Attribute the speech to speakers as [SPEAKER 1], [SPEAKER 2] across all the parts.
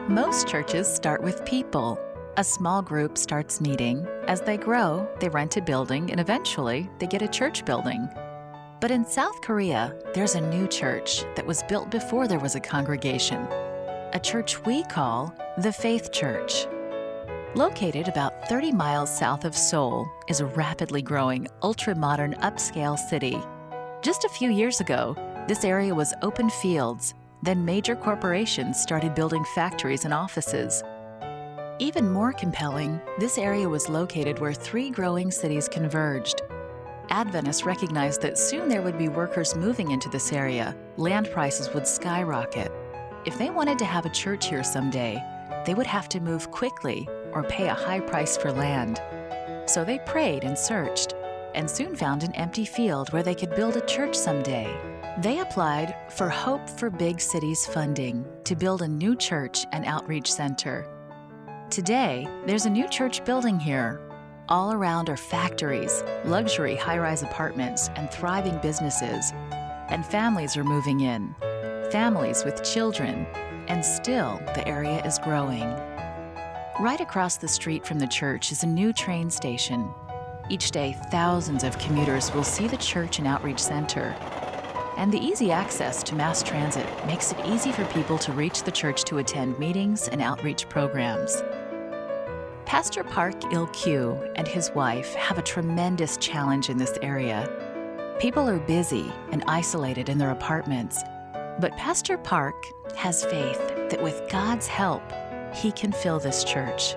[SPEAKER 1] Most churches start with people. A small group starts meeting. As they grow, they rent a building, and eventually they get a church building. But in South Korea, there's a new church that was built before there was a congregation, a church we call the Faith Church. Located about 30 miles south of Seoul is a rapidly growing, ultra-modern upscale city. Just a few years ago, this area was open fields. Then major corporations started building factories and offices. Even more compelling, this area was located where 3 growing cities converged. Adventists recognized that soon there would be workers moving into this area. Land prices would skyrocket. If they wanted to have a church here someday, they would have to move quickly or pay a high price for land. So they prayed and searched, and soon found an empty field where they could build a church someday. They applied for Hope for Big Cities funding to build a new church and outreach center. Today, there's a new church building here. All around are factories, luxury high-rise apartments, and thriving businesses. And families are moving in, families with children, and still the area is growing. Right across the street from the church is a new train station. Each day, thousands of commuters will see the church and outreach center. And the easy access to mass transit makes it easy for people to reach the church to attend meetings and outreach programs. Pastor Park Il-Kyu and his wife have a tremendous challenge in this area. People are busy and isolated in their apartments, but Pastor Park has faith that with God's help, he can fill this church.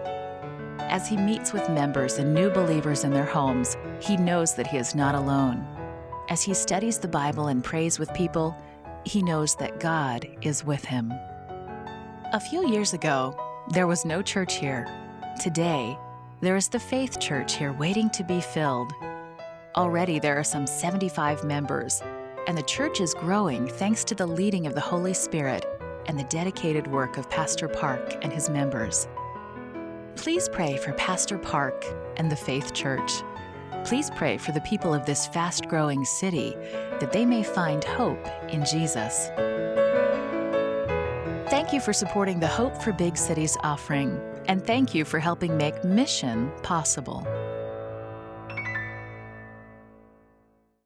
[SPEAKER 1] As he meets with members and new believers in their homes, he knows that he is not alone. As he studies the Bible and prays with people, he knows that God is with him. A few years ago, there was no church here. Today, there is the Faith Church here waiting to be filled. Already there are some 75 members, and the church is growing thanks to the leading of the Holy Spirit and the dedicated work of Pastor Park and his members. Please pray for Pastor Park and the Faith Church. Please pray for the people of this fast-growing city that they may find hope in Jesus. Thank you for supporting the Hope for Big Cities offering, and thank you for helping make mission possible.